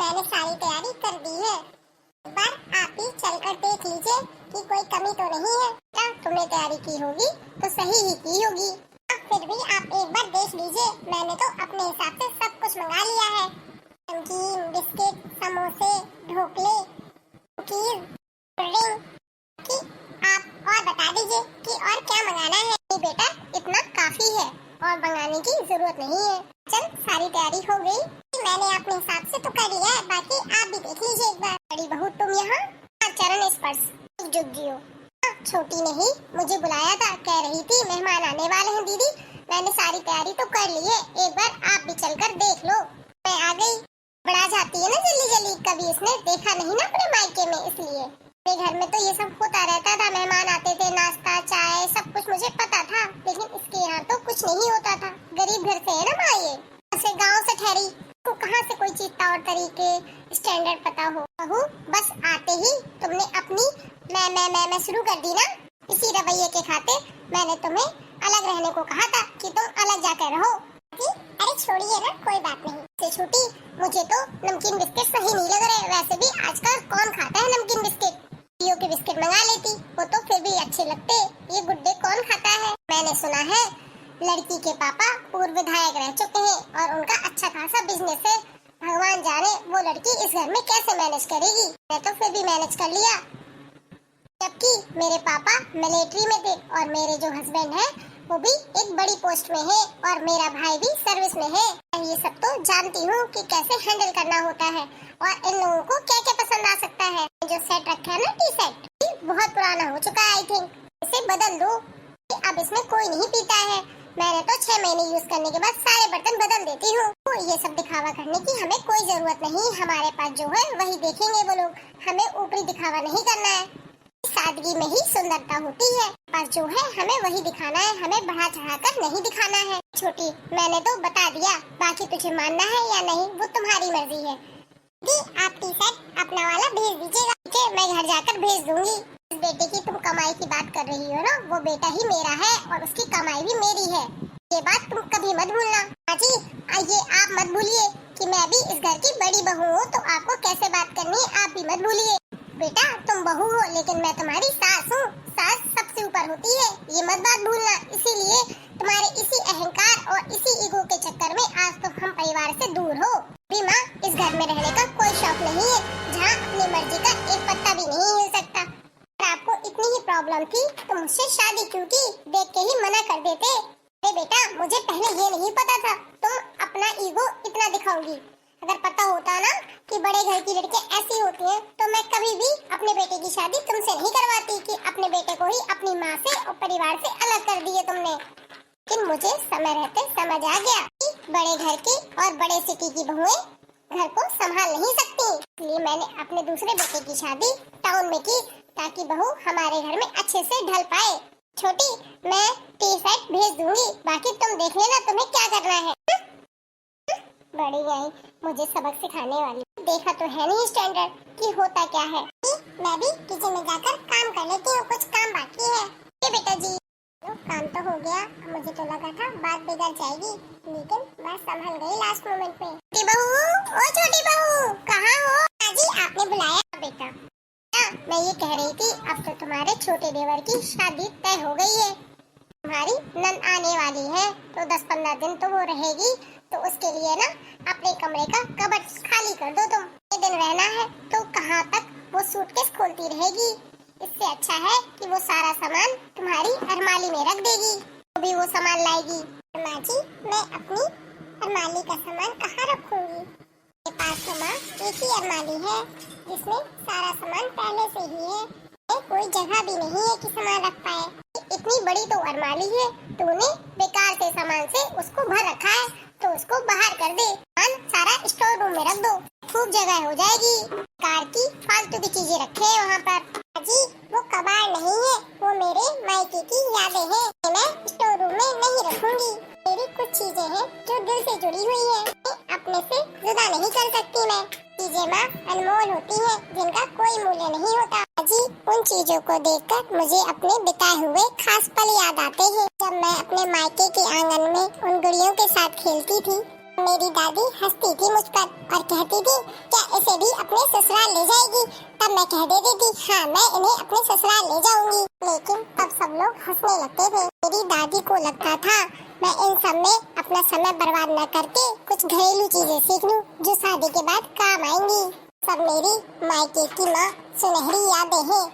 मैंने सारी तैयारी कर दी है। एक बार आप ही चलकर देख लीजिए कि कोई कमी तो नहीं है। क्या तुमने तैयारी की होगी तो सही ही की होगी। फिर भी आप एक बार देख लीजिए, मैंने तो अपने हिसाब से सब कुछ मंगा लिया है। नमकीन, बिस्किट, समोसे, ढोकले, कुकीज, ड्रिंक कि आप और बता दीजिए कि और क्या मंगाना है। नहीं बेटा, इतना काफी है और मंगाने की जरूरत नहीं है। चल, सारी तैयारी हो गई। मैंने अपने हिसाब से तो कर लिया है, बाकी आप भी देख लीजिए एक बार। बड़ी बहू तुम यहाँ चरण स्पर्श जुग जियो। छोटी ने ही मुझे बुलाया था, कह रही थी मेहमान आने वाले हैं दीदी। मैंने सारी तैयारी तो कर ली है, एक बार आप भी चलकर देख लो। मैं आ गई। बड़ा जाती है ना जल्दी जल्दी, कभी इसने देखा नहीं ना अपने मायके में, इसलिए। मेरे घर में तो ये सब होता रहता था, मेहमान आते थे, नाश्ता चाय सब कुछ मुझे पता था, लेकिन इसके यहाँ तो कुछ नहीं होता था। गरीब घर से है ना माँ, ये ऐसे गाँव से ठहरी, तो कहाँ से कोई चीज तौर तरीके स्टैंडर्ड पता हो। बहू, बस आते ही तुमने अपनी मैं शुरू कर दी ना। इसी रवैये के खातिर मैंने तुम्हें अलग रहने को कहा था कि तुम अलग जाकर रहो। अरे छोड़िए ना, कोई बात नहीं। से छोटी, मुझे तो नमकीन बिस्किट सही नहीं लग रहे। वैसे भी आजकल कौन खाता है नमकीन बिस्किट। पियो के बिस्किट मंगा लेती, वो तो फिर भी अच्छे लगते। ये गुड्डे कौन खाता है। मैंने सुना है लड़की के पापा पूर्व विधायक रह चुके हैं और उनका अच्छा खासा बिजनेस है। भगवान जाने वो लड़की इस घर में कैसे मैनेज करेगी। मैं तो फिर भी मैनेज कर लिया, जबकि मेरे पापा मिलिट्री में थे और मेरे जो हस्बैंड है वो भी एक बड़ी पोस्ट में है और मेरा भाई भी सर्विस में है। ये सब तो जानती हूँ कि कैसे हैंडल करना होता है और इन लोगों को क्या क्या पसंद आ सकता है। जो सेट रखा है ना, टी सेट, बहुत पुराना हो चुका है। आई थिंक इसे बदल दो, अब इसमें कोई नहीं पीता है। मैंने तो 6 महीने यूज करने के बाद सारे बर्तन बदल देती हूँ। तो ये सब दिखावा करने की हमें कोई जरूरत नहीं। हमारे पास जो है वही देखेंगे वो लोग, हमें ऊपरी दिखावा नहीं करना है। सादगी में ही सुंदरता होती है। पास जो है हमें वही दिखाना है, हमें बढ़ा चढ़ाकर नहीं दिखाना है। छोटी, मैंने तो बता दिया, बाकी तुझे मानना है या नहीं वो तुम्हारी मर्जी है। दी, आप टी शर्ट अपना वाला भेज दीजिएगा, ठीक है? मैं घर जाकर भेज दूंगी। इस बेटे की तुम कमाई की बात कर रही हो ना, वो बेटा ही मेरा है और उसकी कमाई भी मेरी है। ये बात तुम कभी मत भूलना। जी, ये आप मत भूलिए कि मैं भी इस घर की बड़ी बहू हूँ, तो आपको कैसे बात करनी है आप भी मत भूलिए। बेटा, तुम बहू हो लेकिन मैं तुम्हारी सास हूँ। सास सबसे ऊपर होती है, ये मत बात भूलना। इसीलिए तुम्हारे इसी अहंकार और इसी ईगो के चक्कर में आज तो हम परिवार से दूर हो। भी माँ, इस घर में रहने का कोई शौक नहीं है जहाँ अपनी मर्जी का एक पत्ता भी नहीं हिल सकता। अगर आपको इतनी ही प्रॉब्लम थी तो मुझसे शादी क्यों की, देख के ही मना कर देते। अरे बेटा, मुझे पहले ये नहीं पता था तुम अपना ईगो इतना दिखाओगी। अगर पता होता ना कि बड़े घर की लड़कियां ऐसी होती हैं, तो मैं कभी भी अपने बेटे की शादी तुमसे नहीं करवाती कि अपने बेटे को ही अपनी माँ से और परिवार से अलग कर दिए तुमने। लेकिन मुझे समय रहते समझ आ गया कि बड़े घर की और बड़े सिटी की बहुएं घर को संभाल नहीं सकती। इसलिए मैंने अपने दूसरे बेटे की शादी टाउन में की, ताकि बहू हमारे घर में अच्छे से ढल पाए। छोटी, मैं टी शर्ट भेज दूंगी, बाकी तुम देख लेना तुम्हें क्या करना है। बड़ी आई मुझे सबक सिखाने वाली। देखा तो है नहीं स्टैंडर्ड कि होता क्या है। मैं भी किचन में जाकर काम कर लेती हूँ, कुछ काम बाकी है। ये बेटा जी, काम तो हो गया। मुझे तो लगा था बात बिगड़ जाएगी, लेकिन मैं संभल गई लास्ट मोमेंट पे। छोटी बहू, ओ छोटी बहू, कहाँ हो? जी, आपने बुलाया बेटा? मैं ये कह रही थी, अब तो तुम्हारे छोटे देवर की शादी तय हो गई है। तुम्हारी नन आने वाली है, तो 10-15 दिन तो वो रहेगी। तो उसके लिए ना अपने कमरे का कबर्ड खाली कर दो तुम। ये दिन रहना है तो कहाँ तक वो सूटकेस खोलती रहेगी। इससे अच्छा है कि वो सारा सामान तुम्हारी अलमारी में रख देगी, तो भी वो सामान लाएगी। माँ जी, मैं अपनी अलमारी का सामान कहाँ रखूंगी? मेरे पास तो माँ एक ही अलमारी है जिसमें सारा सामान पहले से ही है। कोई जगह भी नहीं है कि सामान रख पाए। इतनी बड़ी तो अलमारी है, तूने बेकार से सामान से उसको भर रखा है, तो उसको बाहर कर दे। सारा स्टोर रूम में रख दो, खूब जगह हो जाएगी। कार की फालतू की चीजें रखे हैं वहाँ पर। जी, वो कबाड़ नहीं है, वो मेरे मायके की यादें हैं। मैं स्टोर रूम में नहीं रखूंगी। मेरी कुछ चीजें हैं जो दिल से जुड़ी हुई है, अपने से जुदा नहीं कर सकती मैं। चीजें माँ अनमोल होती हैं, जिनका कोई मूल्य नहीं होता। जी, उन चीजों को देखकर मुझे अपने बिताए हुए खास पल याद आते हैं। जब मैं अपने मायके के आंगन में उन गुड़ियों के साथ खेलती थी, मेरी दादी हंसती थी मुझ पर और कहती थी, क्या इस मैं कह देती थी हाँ मैं इन्हें अपने ससुराल ले जाऊंगी, लेकिन तब सब लोग हंसने लगते थे। मेरी दादी को लगता था मैं इन सब में अपना समय बर्बाद न करके कुछ घरेलू चीजें सीख लूं जो शादी के बाद काम आएंगी। सब मेरी मायके की माँ सुनहरी यादें हैं।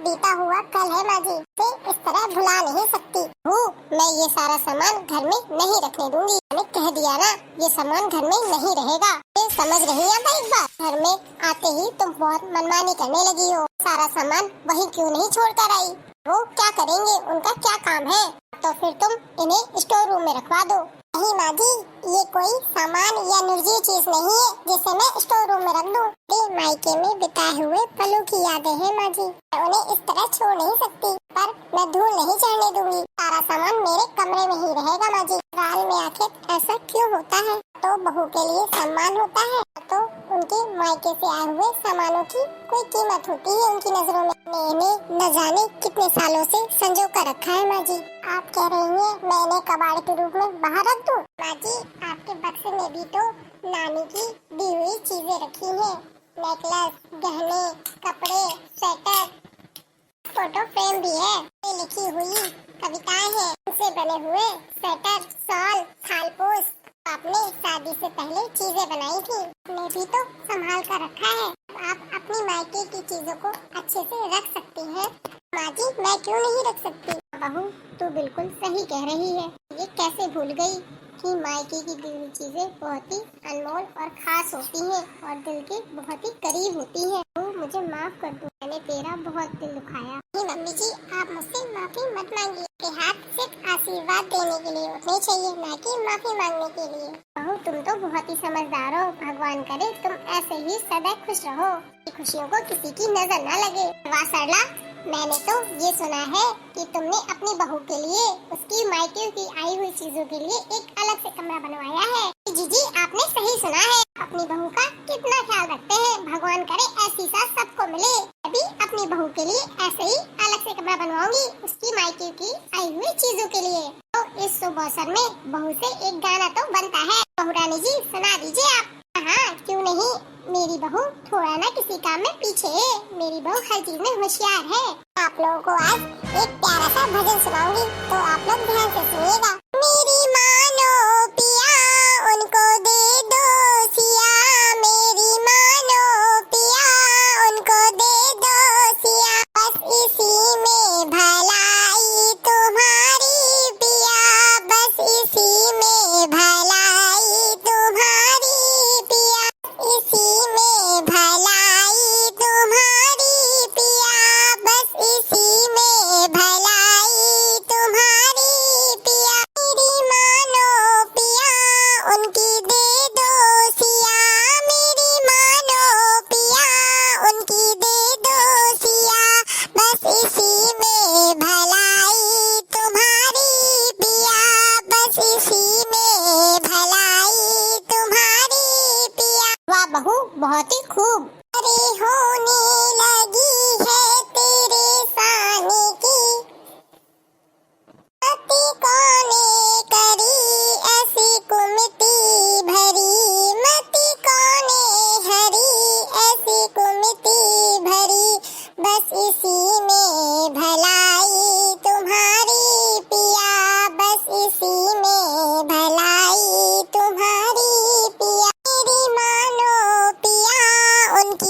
बीता हुआ कल है माँ जी, से इस तरह भुला नहीं सकती हूँ। मैं ये सारा सामान घर में नहीं रखने दूंगी। मैंने कह दिया ना, ये सामान घर में नहीं रहेगा। ये समझ रही है एक बात, घर में आते ही तुम बहुत मनमानी करने लगी हो। सारा सामान वही क्यों नहीं छोड़ कर आई? वो क्या करेंगे, उनका क्या काम है? तो फिर तुम इन्हें स्टोर रूम में रखवा दो। नहीं माँ जी, ये कोई सामान या निर्जीव चीज नहीं है जिसे मैं स्टोर रूम में रख दूं। मायके में बिताए हुए पलों की यादें हैं माँ जी, मैं उन्हें इस तरह छोड़ नहीं सकती, पर मैं धूल नहीं चढ़ने दूंगी। सारा सामान मेरे कमरे में ही रहेगा माँ जी। ससुराल में आखिर ऐसा क्यों होता है? तो बहू के लिए सम्मान होता है, तो उनके मायके से आए हुए सामानों की कोई कीमत होती है उनकी नजरों में। मैंने न जाने कितने सालों से संजो कर रखा है माँ जी। आप कह रही हैं मैं इन्हें कबाड़ के रूप में बाहर रख दूं? माँ जी, आपके बक्से में भी तो नानी की दी हुई चीजें रखी हैं। नेकलेस, गहने, कपड़े, स्वेटर, फोटो फ्रेम भी है। लिखी हुई कविताएं हैं, उनसे बने हुए स्वेटर, शॉल, थालपोश आपने शादी से पहले चीजें बनाई थी, मैं भी तो संभाल कर रखा है। आप अपनी मायके की चीजों को अच्छे से रख सकती हैं। माँ जी, मैं क्यों नहीं रख सकती? बहू, तू बिल्कुल सही कह रही है। ये कैसे भूल गई कि मायके की दी हुई चीजें बहुत ही अनमोल और खास होती हैं और दिल के बहुत ही करीब होती हैं। तो मुझे माफ कर दो, मैंने तेरा बहुत दिल दुखाया। नहीं मम्मी जी, आप मुझसे माफी मत मांगिए। के हाथ सिर्फ आशीर्वाद देने के लिए उठने चाहिए, न कि माफी मांगने के लिए। बहू, तुम तो बहुत ही समझदार हो। भगवान करे तुम ऐसे ही सदा खुश रहो, खुशियों को किसी की नजर न लगे। वाह सरला, मैंने तो ये सुना है कि तुमने अपनी बहू के लिए उसकी मायके की आई हुई चीजों के लिए एक अलग से कमरा बनवाया है। जी जी, आपने सही सुना है। अपनी बहू का कितना ख्याल रखते हैं। भगवान करे ऐसी सास सबको मिले। अभी अपनी बहू के लिए ऐसे ही अलग से कमरा बनवाऊंगी उसकी मायके की आई हुई चीजों के लिए। तो इस शुभ अवसर में बहू से एक गाना तो बनता है। बहू रानी जी, सुना दीजिए आप। हाँ, क्यों नहीं। मेरी बहू थोड़ा ना किसी काम में पीछे है। मेरी बहू हर चीज में होशियार है। आप लोगों को आज एक प्यारा सा भजन सुनाऊंगी, तो आप लोग ध्यान से सुनिएगा। मेरी मानो पिया उनको दे दो सिया, मेरी मानो पिया उनको दे दो सिया, बस इसी में भलाई तुम्हारी पिया, बस इसी में भलाई तुम्हारी पिया, इसी में भलाई तुम्हारी पिया, बस इसी में भलाई तुम्हारी पिया। मेरी मानो पिया उनकी दे दो सिया, मेरी मानो पिया उनकी दे दो सिया, बस इसी में भलाई तुम्हारी पिया, बस इसी में भलाई तुम्हारी पिया। वाह बहू, बहुत ही खूब। अरे होने लगी है तेरे साने की, अति कौने करी ऐसी कुमति भरी, मति कौने हरी ऐसी कुमति भरी, बस इसी में भलाई तुम्हारी पिया, बस इसी में भलाई तुम्हारी पिया। मेरी मानो पिया उनकी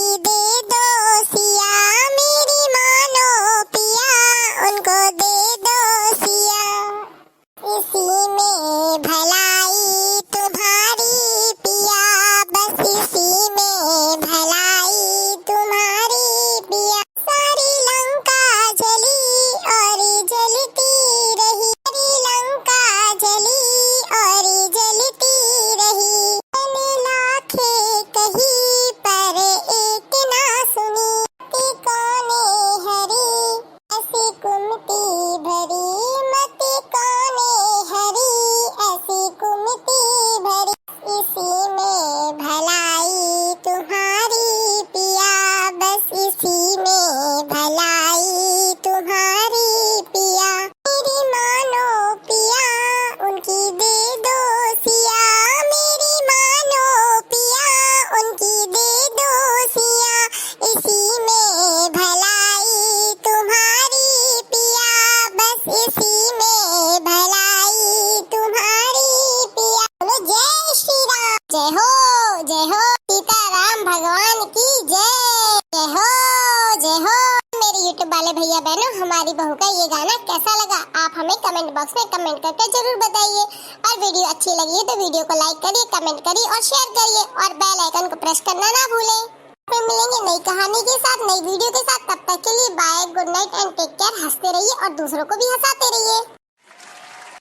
प्यारे भैया बहनों, हमारी बहू का ये गाना कैसा लगा आप हमें कमेंट बॉक्स में कमेंट करके जरूर बताइए। और वीडियो अच्छी लगी है तो वीडियो को लाइक करिए, कमेंट करिए और शेयर करिए और बेल आइकन को प्रेस करना ना भूलें। फिर मिलेंगे नई कहानी के साथ, नई वीडियो के साथ। तब तक के लिए bye, good night and take care. हंसते रहिए और दूसरों को भी हंसाते रहिए।